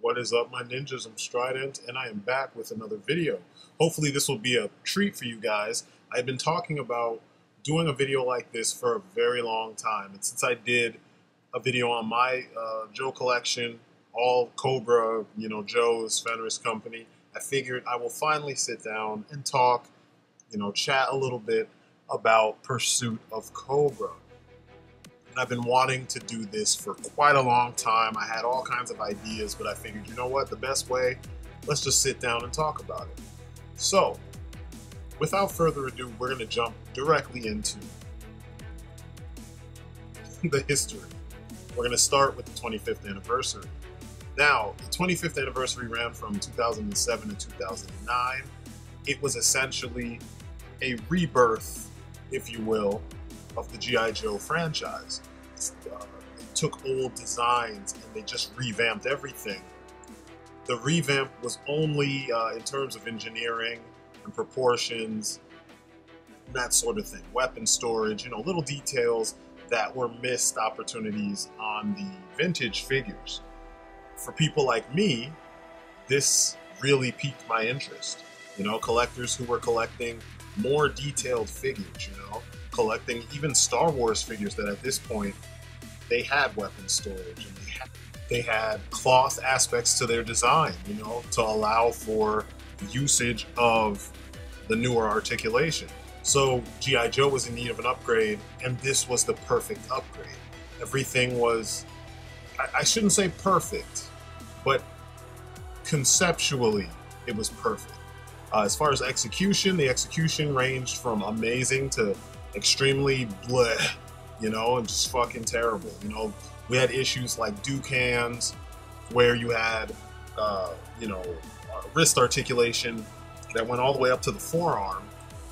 What is up, my ninjas? I'm Strident, and I am back with another video. Hopefully this will be a treat for you guys. I've been talking about doing a video like this for a very long time, and since I did a video on my Joe collection, all Cobra, Joe's Fenris company, I figured I will finally sit down and talk, chat a little bit about Pursuit of Cobra. And I've been wanting to do this for quite a long time. I had all kinds of ideas, but I figured, you know what, the best way, let's just sit down and talk about it. So, without further ado, we're going to jump directly into the history. We're going to start with the 25th anniversary. Now, the 25th anniversary ran from 2007 to 2009. It was essentially a rebirth, if you will, of the G.I. Joe franchise. They took old designs and they just revamped everything. The revamp was only in terms of engineering and proportions, that sort of thing. Weapon storage, little details that were missed opportunities on the vintage figures. For people like me, this really piqued my interest. Collectors who were collecting more detailed figures, collecting even Star Wars figures that at this point they had weapon storage and they had cloth aspects to their design, to allow for usage of the newer articulation. So G.I. Joe was in need of an upgrade, and this was the perfect upgrade. Everything was, I shouldn't say perfect, but conceptually it was perfect. As far as execution, the execution ranged from amazing to extremely bleh, and just fucking terrible. We had issues like Ducans, where you had, wrist articulation that went all the way up to the forearm,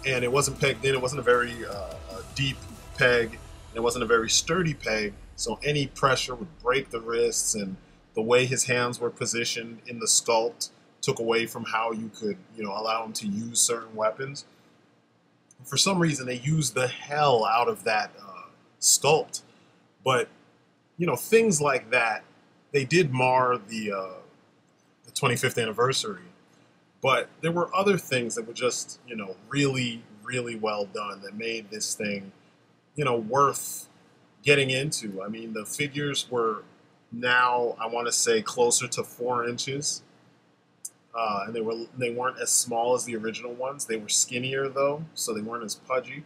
and it wasn't pegged in. It wasn't a very deep peg, and it wasn't a very sturdy peg, so any pressure would break the wrists, and the way his hands were positioned in the sculpt took away from how you could, allow him to use certain weapons. For some reason, they used the hell out of that sculpt. But, things like that, they did mar the 25th anniversary. But there were other things that were just, really, really well done that made this thing, worth getting into. I mean, the figures were now, I want to say, closer to 4 inches. And they weren't as small as the original ones. They were skinnier though, so they weren't as pudgy.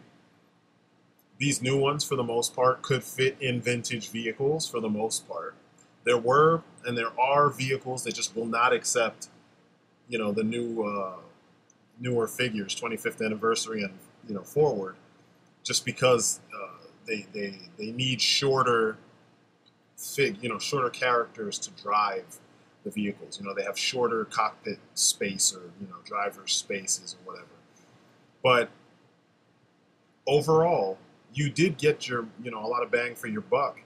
These new ones, for the most part, could fit in vintage vehicles for the most part. There were and there are vehicles that just will not accept, the newer figures, 25th anniversary and forward, just because they need shorter shorter characters to drive the vehicles. They have shorter cockpit space or, driver's spaces or whatever. But overall, you did get your, a lot of bang for your buck.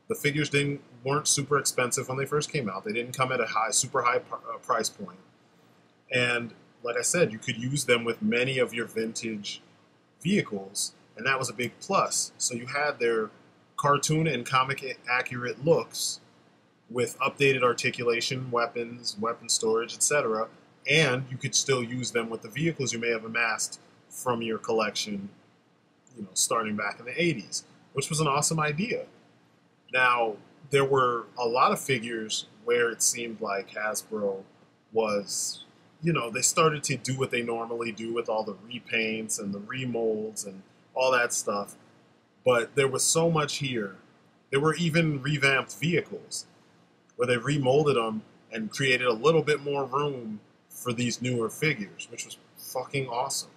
The figures weren't super expensive when they first came out. They didn't come at a super high price point. And like I said, you could use them with many of your vintage vehicles, and that was a big plus. So you had their cartoon and comic accurate looks with updated articulation, weapons, weapon storage, etc. And you could still use them with the vehicles you may have amassed from your collection, starting back in the 80s, which was an awesome idea. Now, there were a lot of figures where it seemed like Hasbro was, they started to do what they normally do with all the repaints and the remolds and all that stuff. But there was so much here. There were even revamped vehicles where they remolded them and created a little bit more room for these newer figures, which was fucking awesome,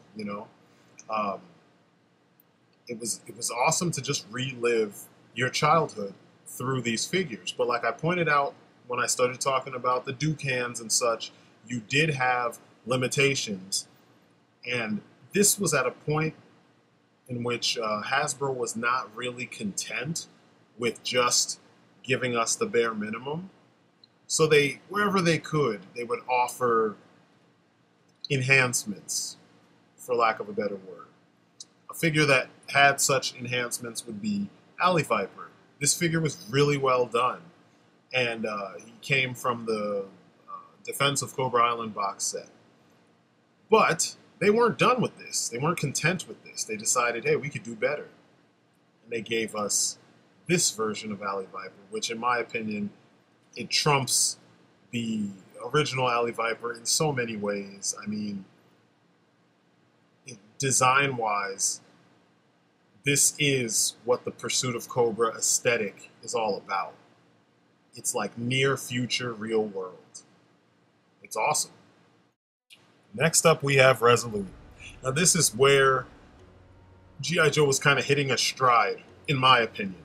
It was awesome to just relive your childhood through these figures. But like I pointed out when I started talking about the Ducans and such, you did have limitations. And this was at a point in which Hasbro was not really content with just giving us the bare minimum. So wherever they could, they would offer enhancements, for lack of a better word. A figure that had such enhancements would be Alley Viper. This figure was really well done. and he came from the Defense of Cobra Island box set. But they weren't done with this. They weren't content with this. They decided, hey, we could do better. And they gave us this version of Alley Viper, which in my opinion, it trumps the original Alley Viper in so many ways. I mean, design-wise, this is what the Pursuit of Cobra aesthetic is all about. It's like near future, real world. It's awesome. Next up, we have Resolute. Now, this is where G.I. Joe was kind of hitting a stride, in my opinion.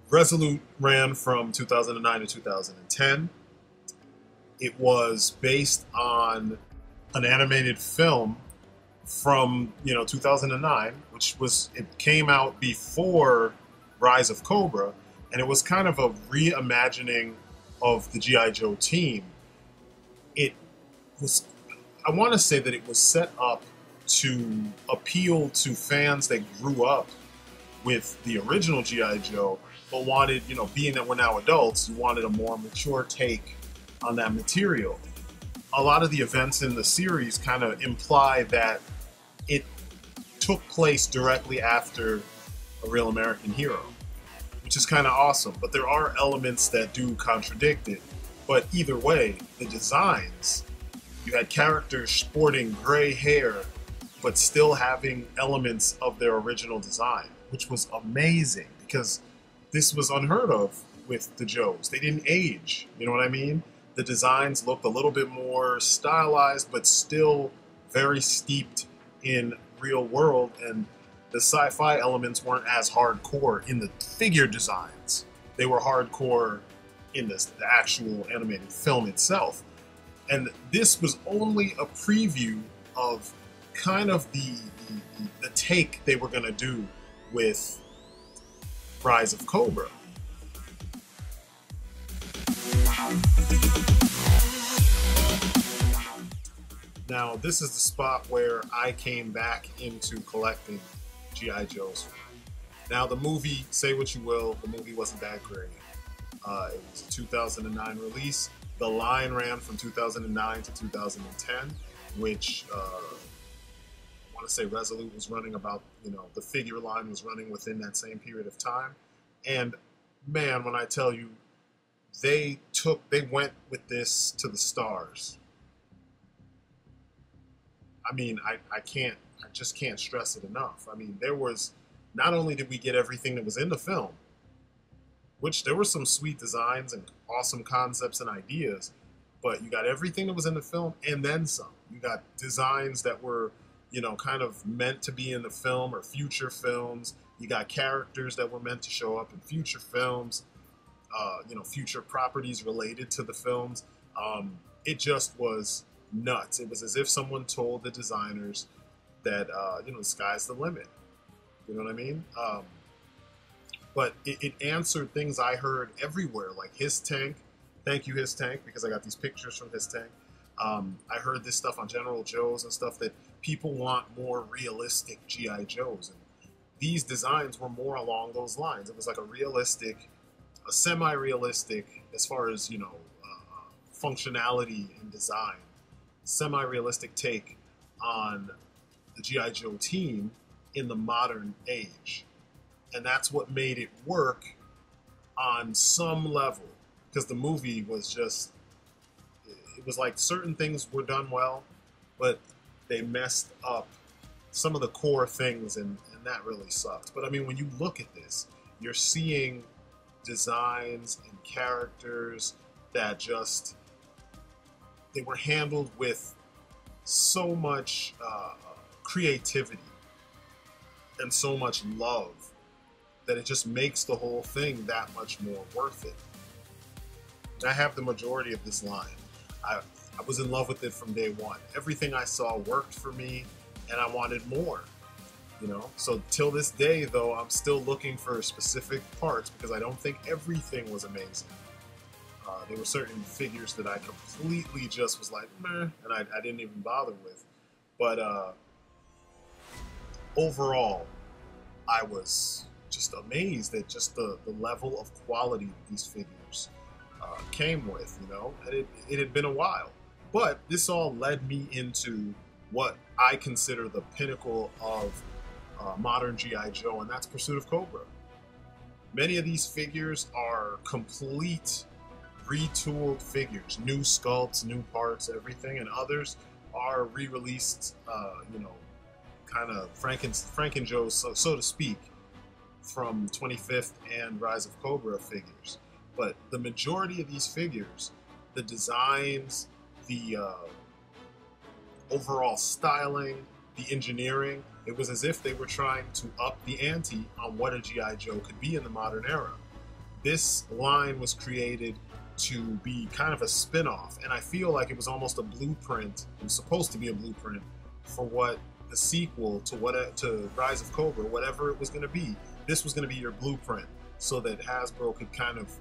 Resolute ran from 2009 to 2010. It was based on an animated film from 2009, it came out before Rise of Cobra, and it was kind of a reimagining of the G.I. Joe team. It was, I want to say that it was set up to appeal to fans that grew up with the original G.I. Joe, but wanted, being that we're now adults, you wanted a more mature take on that material. A lot of the events in the series kind of imply that it took place directly after A Real American Hero, which is kind of awesome, but there are elements that do contradict it. But either way, the designs, you had characters sporting gray hair, but still having elements of their original design, which was amazing because this was unheard of with the Joes. They didn't age, you know what I mean? The designs looked a little bit more stylized, but still very steeped in real world, and the sci-fi elements weren't as hardcore in the figure designs. They were hardcore in the actual animated film itself. And this was only a preview of kind of the take they were going to do with Rise of Cobra. Now, this is the spot where I came back into collecting G.I. Joes. Now, the movie, say what you will, the movie wasn't that great. It was a 2009 release. The line ran from 2009 to 2010, which I want to say Resolute was running about, the figure line was running within that same period of time. And man, when I tell you, they went with this to the stars. I mean, I just can't stress it enough. I mean, not only did we get everything that was in the film, which there were some sweet designs and awesome concepts and ideas, but you got everything that was in the film and then some. You got designs that were, kind of meant to be in the film or future films. You got characters that were meant to show up in future films, future properties related to the films. It just was nuts. It was as if someone told the designers that, the sky's the limit. You know what I mean? But it answered things I heard everywhere, like His Tank. Thank you, His Tank, because I got these pictures from His Tank. I heard this stuff on General Joe's and stuff, that people want more realistic G.I. Joes. And these designs were more along those lines. It was like a semi-realistic, as far as, functionality and design, semi-realistic take on the G.I. Joe team in the modern age. And that's what made it work on some level, because the movie was just, it was like certain things were done well, but they messed up some of the core things, and that really sucked. But I mean, when you look at this, you're seeing designs and characters that just, they were handled with so much creativity and so much love that it just makes the whole thing that much more worth it. And I have the majority of this line. I was in love with it from day one. Everything I saw worked for me, and I wanted more. So till this day, though, I'm still looking for specific parts because I don't think everything was amazing. There were certain figures that I completely just was like, meh, and I didn't even bother with. But overall, I was just amazed at just the level of quality of these figures. came with, you know, and it had been a while. But this all led me into what I consider the pinnacle of modern G.I. Joe, and that's Pursuit of Cobra. Many of these figures are complete retooled figures, new sculpts, new parts, everything, and others are re-released, you know, kind of Franken Joe, so to speak, from 25th and Rise of Cobra figures. But the majority of these figures, the designs, the overall styling, the engineering, it was as if they were trying to up the ante on what a G.I. Joe could be in the modern era. This line was created to be kind of a spin-off, and I feel like it was almost a blueprint. It was supposed to be a blueprint for what the sequel to Rise of Cobra, whatever it was going to be. This was going to be your blueprint, so that Hasbro could kind of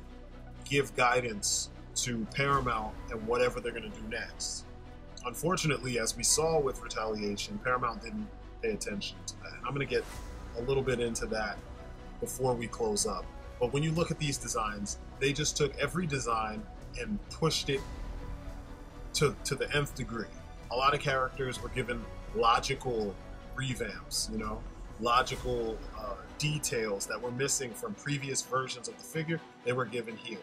give guidance to Paramount and whatever they're going to do next. Unfortunately, as we saw with Retaliation, Paramount didn't pay attention to that. And I'm going to get a little bit into that before we close up. But when you look at these designs, they just took every design and pushed it to the nth degree. A lot of characters were given logical revamps, you know, logical details that were missing from previous versions of the figure. They were given here.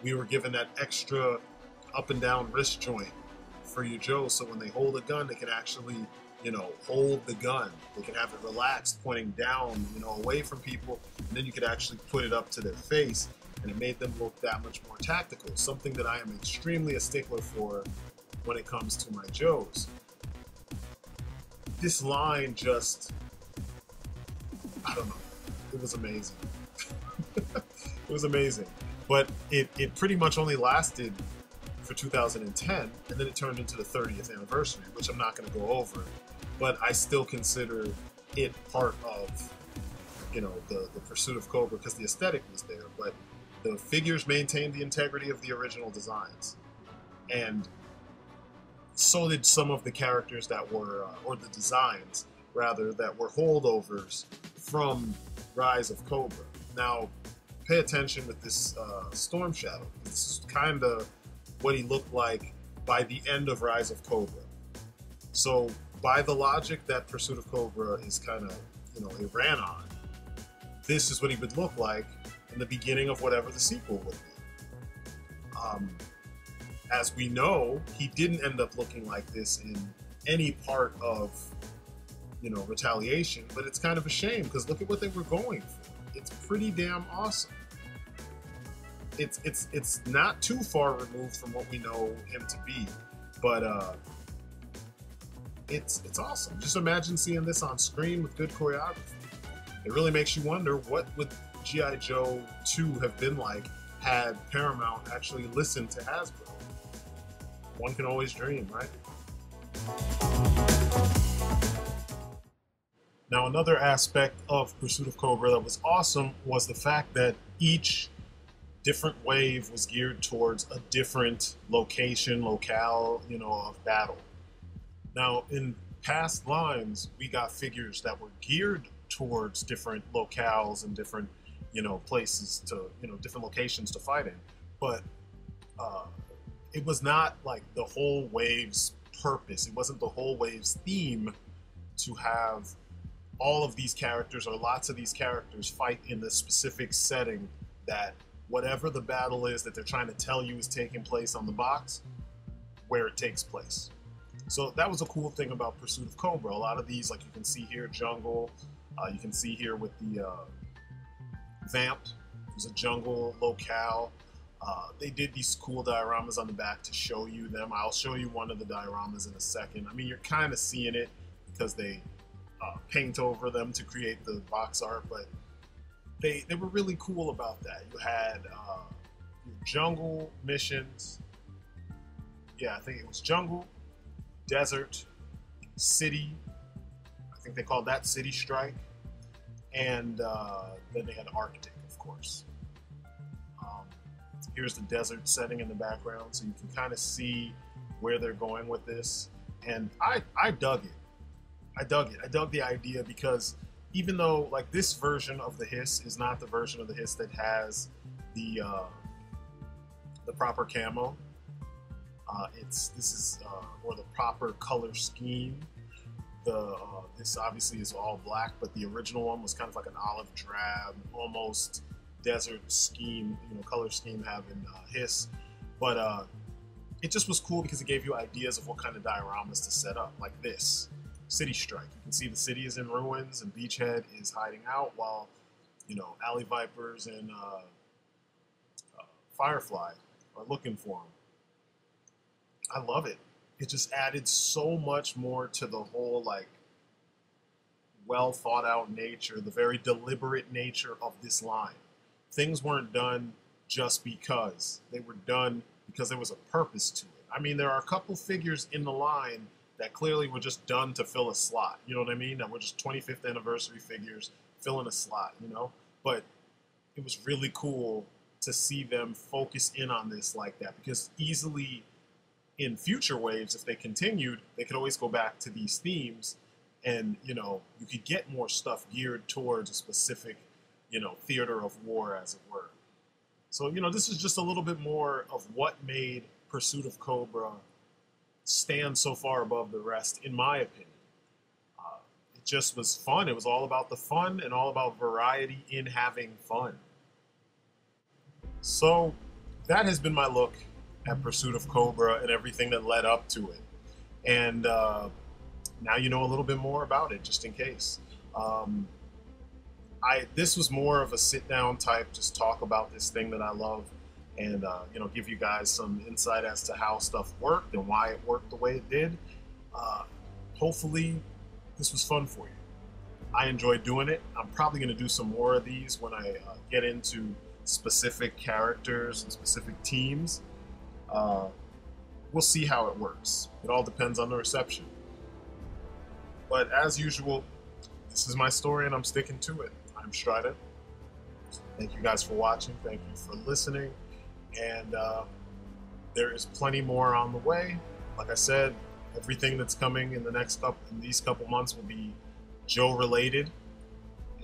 We were given that extra up and down wrist joint for your Joe, so when they hold a gun, they can actually, you know, hold the gun. They can have it relaxed, pointing down, you know, away from people, and then you could actually put it up to their face, and it made them look that much more tactical, something that I am extremely a stickler for when it comes to my Joes. This line just, I don't know, it was amazing. It was amazing. But it pretty much only lasted for 2010, and then it turned into the 30th anniversary, which I'm not going to go over, but I still consider it part of, you know, the Pursuit of Cobra, because the aesthetic was there, but the figures maintained the integrity of the original designs, and so did some of the characters that were, or the designs rather, that were holdovers from Rise of Cobra. Now, pay attention with this Storm Shadow. This is kind of what he looked like by the end of Rise of Cobra. So by the logic that Pursuit of Cobra is kind of, you know, it ran on, this is what he would look like in the beginning of whatever the sequel would be. As we know, he didn't end up looking like this in any part of, you know, Retaliation, but it's kind of a shame, because look at what they were going for. It's pretty damn awesome. It's not too far removed from what we know him to be, but it's awesome. Just imagine seeing this on screen with good choreography. It really makes you wonder, what would G.I. Joe 2 have been like had Paramount actually listened to Hasbro? One can always dream, right? Now, another aspect of Pursuit of Cobra that was awesome was the fact that each different wave was geared towards a different locale, you know, of battle. Now, in past lines, we got figures that were geared towards different locales and different, you know, places to, you know, different locations to fight in. But it was not like the whole wave's purpose. It wasn't the whole wave's theme to have all of these characters, or lots of these characters, fight in the specific setting that whatever the battle is that they're trying to tell you is taking place on the box, where it takes place. So that was a cool thing about Pursuit of Cobra. A lot of these, like you can see here, jungle. You can see here with the Vamp. There's a jungle locale. They did these cool dioramas on the back to show you them. I'll show you one of the dioramas in a second. I mean, you're kind of seeing it because they paint over them to create the box art, but they were really cool about that. You had jungle missions. Yeah, I think it was jungle, desert, city. I think they called that City Strike. And then they had Arctic, of course. Here's the desert setting in the background, so you can kind of see where they're going with this. And I dug it. I dug it. I dug the idea, because even though, like, this version of the Hiss is not the version of the Hiss that has the the proper camo. Or the proper color scheme. This obviously is all black, but the original one was kind of like an olive drab, almost desert scheme, color scheme having hiss. But it just was cool because it gave you ideas of what kind of dioramas to set up, like this city strike. You can see the city is in ruins and Beachhead is hiding out while Alley Vipers and Firefly are looking for him. I love it. It just added so much more to the whole, like, well thought out nature, the very deliberate nature of this line. Things weren't done just because. They were done because there was a purpose to it. I mean, there are a couple figures in the line that clearly were just done to fill a slot. You know what I mean? That were just 25th anniversary figures filling a slot, But it was really cool to see them focus in on this like that, because easily in future waves, if they continued, they could always go back to these themes, and you could get more stuff geared towards a specific theater of war, as it were. So this is just a little bit more of what made Pursuit of Cobra stand so far above the rest, in my opinion. It just was fun. It was all about the fun and all about variety in having fun. So that has been my look at Pursuit of Cobra and everything that led up to it. And now you know a little bit more about it, just in case. This was more of a sit-down type, just talk about this thing that I love, and give you guys some insight as to how stuff worked and why it worked the way it did. Hopefully this was fun for you. I enjoyed doing it. I'm probably going to do some more of these when I get into specific characters and specific teams. We'll see how it works. It all depends on the reception. But as usual, this is my story and I'm sticking to it. I'm STRYDENT. Thank you guys for watching. Thank you for listening. And there is plenty more on the way. Like I said, everything that's coming in these couple months will be Joe related.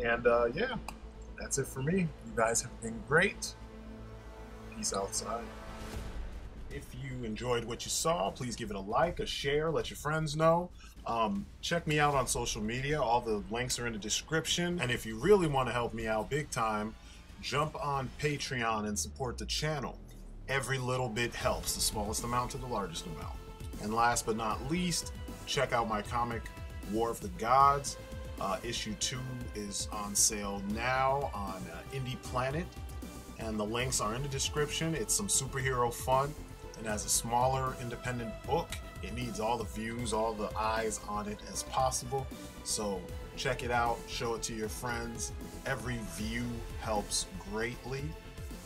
And yeah, that's it for me. You guys have been great. Peace outside. If you enjoyed what you saw, please give it a like, a share, let your friends know. Check me out on social media. All the links are in the description. And if you really want to help me out big time, jump on Patreon and support the channel. Every little bit helps, the smallest amount to the largest amount. And last but not least, check out my comic, War of the Gods. Issue 2 is on sale now on Indie Planet. And the links are in the description. It's some superhero fun. And as a smaller independent book, it needs all the views, all the eyes on it as possible. So check it out, show it to your friends. Every view helps greatly.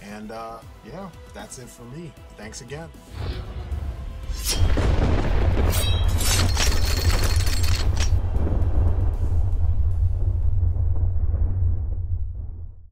And yeah, that's it for me. Thanks again.